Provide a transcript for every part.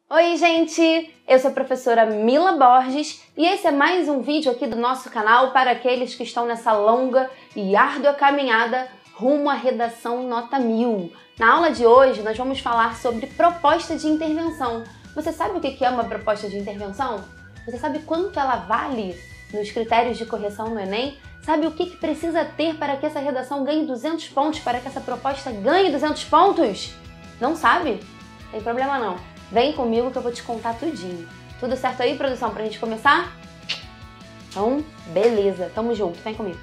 Oi, gente! Eu sou a professora Mila Borges e esse é mais um vídeo aqui do nosso canal para aqueles que estão nessa longa e árdua caminhada rumo à redação nota 1000. Na aula de hoje, nós vamos falar sobre proposta de intervenção. Você sabe o que é uma proposta de intervenção? Você sabe quanto ela vale nos critérios de correção no Enem? Sabe o que precisa ter para que essa redação ganhe 200 pontos, para que essa proposta ganhe 200 pontos? Não sabe? Não tem problema não. Vem comigo que eu vou te contar tudinho. Tudo certo aí, produção, pra gente começar? Então, beleza. Tamo junto. Vem comigo.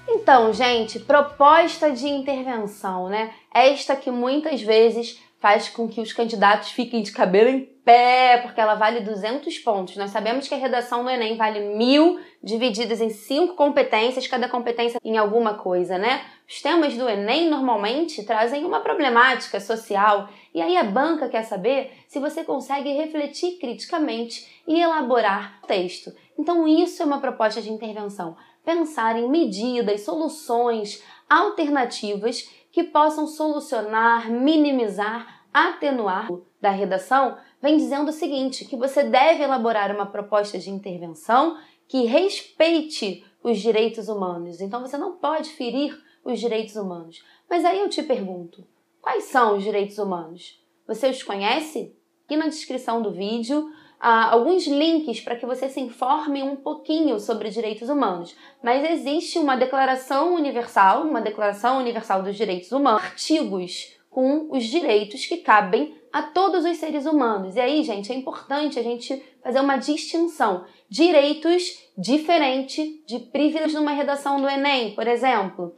Então, gente, proposta de intervenção, né? Esta que muitas vezes faz com que os candidatos fiquem de cabelo em pé, porque ela vale 200 pontos. Nós sabemos que a redação no Enem vale 1000, divididas em 5 competências, cada competência em alguma coisa, né? Os temas do Enem normalmente trazem uma problemática social, e aí a banca quer saber se você consegue refletir criticamente e elaborar o texto. Então isso é uma proposta de intervenção. Pensar em medidas, soluções, alternativas que possam solucionar, minimizar, atenuar da redação, vem dizendo o seguinte, que você deve elaborar uma proposta de intervenção que respeite os direitos humanos. Então você não pode ferir os direitos humanos. Mas aí eu te pergunto, quais são os direitos humanos? Você os conhece? Aqui na descrição do vídeo, alguns links para que você se informe um pouquinho sobre direitos humanos. Mas existe uma Declaração Universal dos Direitos Humanos, artigos com os direitos que cabem a todos os seres humanos. E aí, gente, é importante a gente fazer uma distinção. Direitos diferentes de privilégios numa redação do Enem, por exemplo.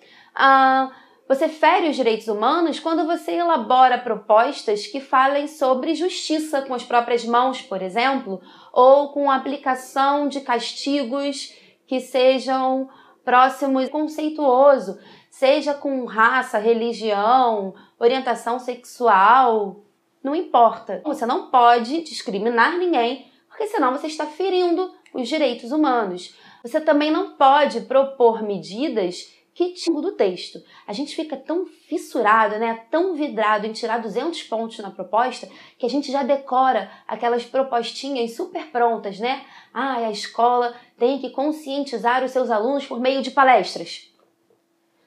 Você fere os direitos humanos quando você elabora propostas que falem sobre justiça com as próprias mãos, por exemplo, ou com a aplicação de castigos que sejam próximos conceituoso, seja com raça, religião, orientação sexual, não importa. Você não pode discriminar ninguém, porque senão você está ferindo os direitos humanos. Você também não pode propor medidas que tiram do texto. A gente fica tão fissurado, né, tão vidrado em tirar 200 pontos na proposta, que a gente já decora aquelas propostinhas super prontas, né? A escola tem que conscientizar os seus alunos por meio de palestras.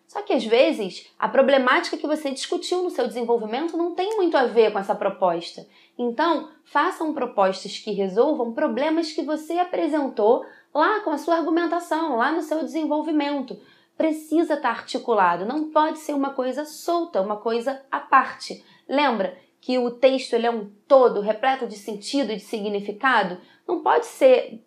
Só que, às vezes, a problemática que você discutiu no seu desenvolvimento não tem muito a ver com essa proposta. Então, façam propostas que resolvam problemas que você apresentou lá com a sua argumentação, lá no seu desenvolvimento. Precisa estar articulado, não pode ser uma coisa solta, uma coisa à parte. Lembra que o texto ele é um todo, repleto de sentido e de significado? Não pode ser,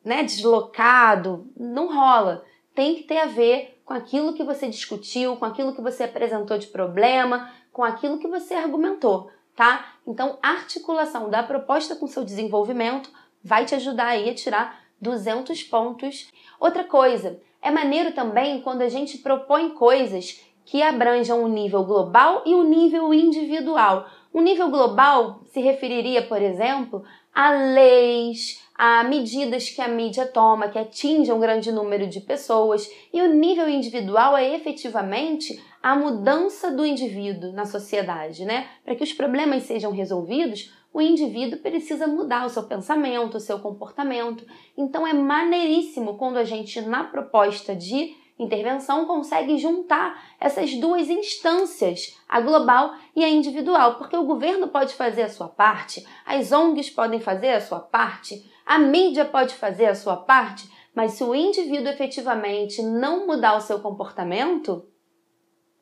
né, deslocado, não rola. Tem que ter a ver com aquilo que você discutiu, com aquilo que você apresentou de problema, com aquilo que você argumentou, tá? Então, a articulação da proposta com seu desenvolvimento vai te ajudar aí a tirar 200 pontos. Outra coisa, é maneiro também quando a gente propõe coisas que abranjam o nível global e o nível individual. O nível global se referiria, por exemplo, a leis, a medidas que a mídia toma, que atingem um grande número de pessoas. E o nível individual é efetivamente a mudança do indivíduo na sociedade, né? Para que os problemas sejam resolvidos, o indivíduo precisa mudar o seu pensamento, o seu comportamento. Então é maneiríssimo quando a gente, na proposta de intervenção, consegue juntar essas duas instâncias, a global e a individual, porque o governo pode fazer a sua parte, as ONGs podem fazer a sua parte, a mídia pode fazer a sua parte, mas se o indivíduo efetivamente não mudar o seu comportamento,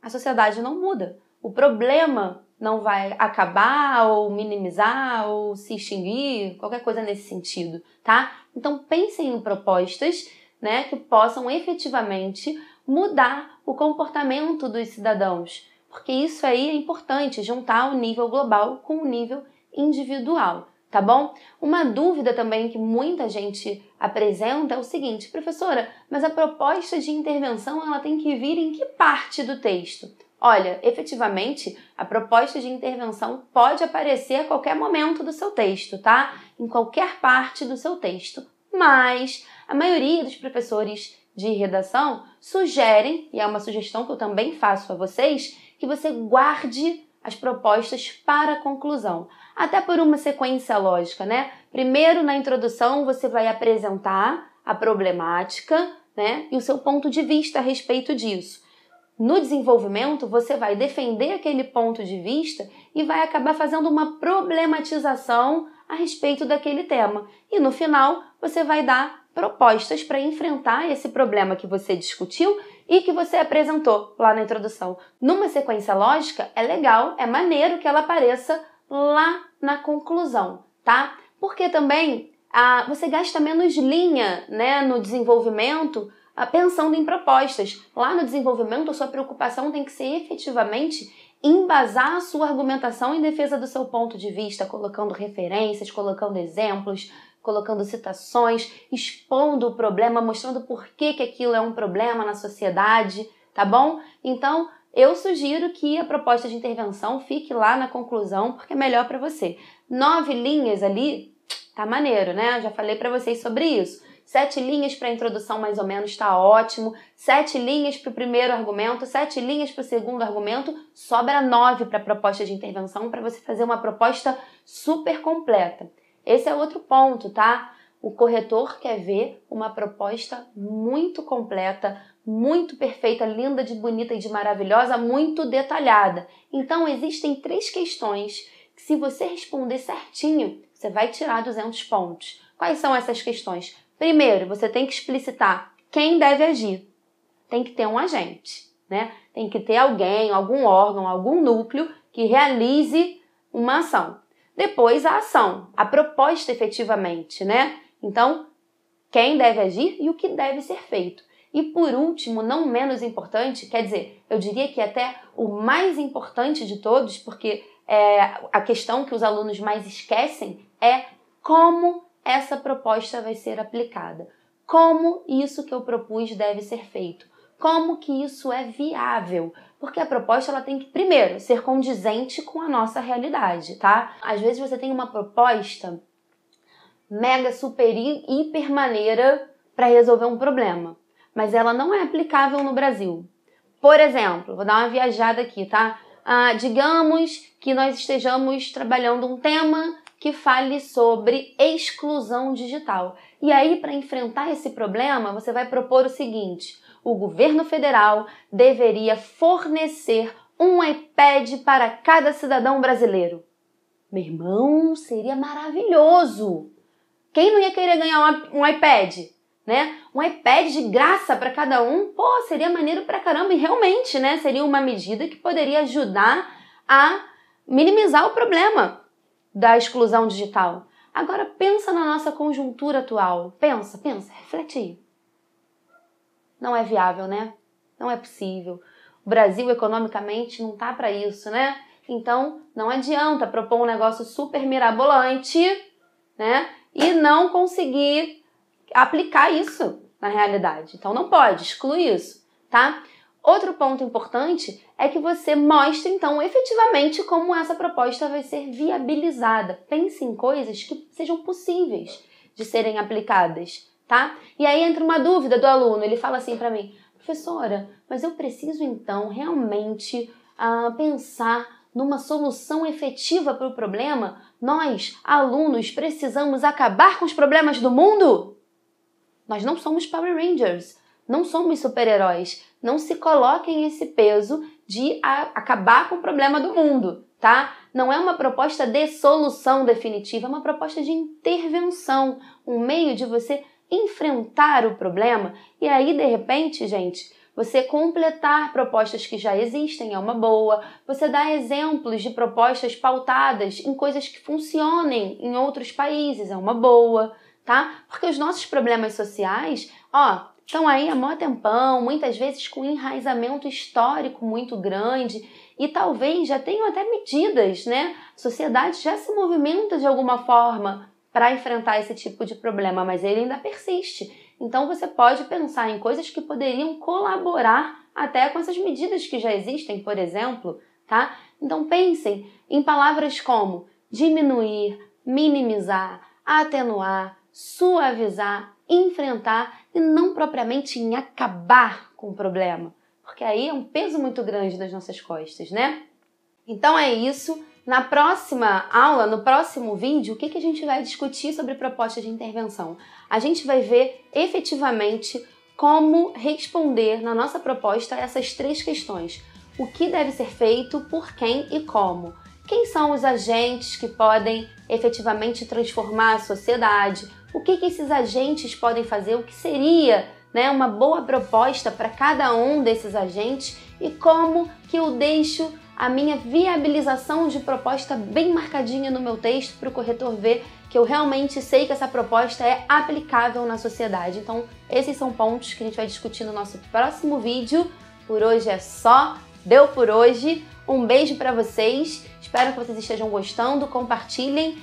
a sociedade não muda. O problema não vai acabar ou minimizar ou se extinguir, qualquer coisa nesse sentido, tá? Então pensem em propostas, né, que possam efetivamente mudar o comportamento dos cidadãos, porque isso aí é importante, juntar o nível global com o nível individual, tá bom? Uma dúvida também que muita gente apresenta é o seguinte, professora, mas a proposta de intervenção ela tem que vir em que parte do texto? Olha, efetivamente, a proposta de intervenção pode aparecer a qualquer momento do seu texto, tá? Em qualquer parte do seu texto. Mas a maioria dos professores de redação sugerem, e é uma sugestão que eu também faço a vocês, que você guarde as propostas para a conclusão. Até por uma sequência lógica, né? Primeiro, na introdução, você vai apresentar a problemática, né? E o seu ponto de vista a respeito disso. No desenvolvimento, você vai defender aquele ponto de vista e vai acabar fazendo uma problematização a respeito daquele tema. E no final, você vai dar propostas para enfrentar esse problema que você discutiu e que você apresentou lá na introdução. Numa sequência lógica, é legal, é maneiro que ela apareça lá na conclusão, tá? Porque também você gasta menos linha, né, no desenvolvimento, pensando em propostas. Lá no desenvolvimento, a sua preocupação tem que ser efetivamente embasar a sua argumentação em defesa do seu ponto de vista, colocando referências, colocando exemplos, colocando citações, expondo o problema, mostrando por que aquilo é um problema na sociedade, tá bom? Então, eu sugiro que a proposta de intervenção fique lá na conclusão, porque é melhor para você. 9 linhas ali, tá maneiro, né? Já falei para vocês sobre isso. 7 linhas para a introdução, mais ou menos, está ótimo. 7 linhas para o primeiro argumento, 7 linhas para o segundo argumento, sobra 9 para a proposta de intervenção, para você fazer uma proposta super completa. Esse é outro ponto, tá? O corretor quer ver uma proposta muito completa, muito perfeita, linda, de bonita e de maravilhosa, muito detalhada. Então, existem 3 questões que, se você responder certinho, você vai tirar 200 pontos. Quais são essas questões? Primeiro, você tem que explicitar quem deve agir. Tem que ter um agente, né? Tem que ter alguém, algum órgão, algum núcleo que realize uma ação. Depois, a ação, a proposta efetivamente, né? Então, quem deve agir e o que deve ser feito. E por último, não menos importante, quer dizer, eu diria que até o mais importante de todos, porque a questão que os alunos mais esquecem é como essa proposta vai ser aplicada. Como isso que eu propus deve ser feito. Como que isso é viável. Porque a proposta ela tem que, primeiro, ser condizente com a nossa realidade, tá? Às vezes você tem uma proposta mega, super, hiper maneira para resolver um problema, mas ela não é aplicável no Brasil. Por exemplo, vou dar uma viajada aqui, tá? Digamos que nós estejamos trabalhando um tema que fale sobre exclusão digital. E aí, para enfrentar esse problema, você vai propor o seguinte: o governo federal deveria fornecer um iPad para cada cidadão brasileiro. Meu irmão, seria maravilhoso! Quem não ia querer ganhar um iPad, né? Um iPad de graça para cada um, pô, seria maneiro pra caramba. E realmente, né? Seria uma medida que poderia ajudar a minimizar o problema da exclusão digital. Agora, pensa na nossa conjuntura atual. Pensa, reflete aí. Não é viável, né? Não é possível. O Brasil, economicamente, não tá para isso, né? Então, não adianta propor um negócio super mirabolante, né? E não conseguir aplicar isso na realidade. Então, não pode, exclui isso, tá? Outro ponto importante é que você mostre, então, efetivamente como essa proposta vai ser viabilizada. Pense em coisas que sejam possíveis de serem aplicadas, tá? E aí entra uma dúvida do aluno, ele fala assim para mim: professora, mas eu preciso, então, realmente pensar numa solução efetiva para o problema? Nós, alunos, precisamos acabar com os problemas do mundo? Nós não somos Power Rangers, não somos super-heróis. Não se coloquem esse peso de acabar com o problema do mundo, tá? Não é uma proposta de solução definitiva, é uma proposta de intervenção, um meio de você enfrentar o problema e aí, de repente, gente, você completar propostas que já existem é uma boa, você dá exemplos de propostas pautadas em coisas que funcionem em outros países é uma boa, tá? Porque os nossos problemas sociais, estão aí há mó tempão, muitas vezes com enraizamento histórico muito grande e talvez já tenham até medidas, né? A sociedade já se movimenta de alguma forma para enfrentar esse tipo de problema, mas ele ainda persiste. Então você pode pensar em coisas que poderiam colaborar até com essas medidas que já existem, por exemplo, tá? Então pensem em palavras como diminuir, minimizar, atenuar, suavizar, enfrentar, e não propriamente em acabar com o problema, porque aí é um peso muito grande nas nossas costas, né? Então é isso. Na próxima aula, no próximo vídeo, o que a gente vai discutir sobre proposta de intervenção? A gente vai ver efetivamente como responder na nossa proposta a essas 3 questões. O que deve ser feito, por quem e como? Quem são os agentes que podem efetivamente transformar a sociedade? O que esses agentes podem fazer? O que seria, né, uma boa proposta para cada um desses agentes? E como que eu deixo a minha viabilização de proposta bem marcadinha no meu texto para o corretor ver que eu realmente sei que essa proposta é aplicável na sociedade. Então, esses são pontos que a gente vai discutir no nosso próximo vídeo. Por hoje é só. Deu por hoje. Um beijo para vocês. Espero que vocês estejam gostando. Compartilhem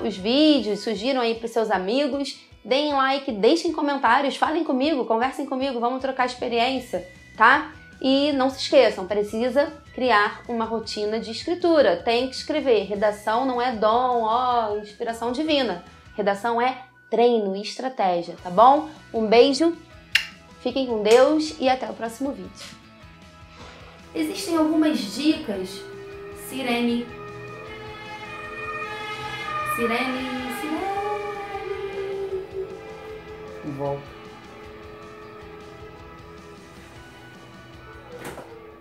os vídeos, sugiram aí para os seus amigos. Deem like, deixem comentários, falem comigo, conversem comigo, vamos trocar experiência, tá? E não se esqueçam, precisa criar uma rotina de escritura. Tem que escrever. Redação não é dom, inspiração divina. Redação é treino e estratégia, tá bom? Um beijo, fiquem com Deus e até o próximo vídeo. Existem algumas dicas. Sirene. Volta.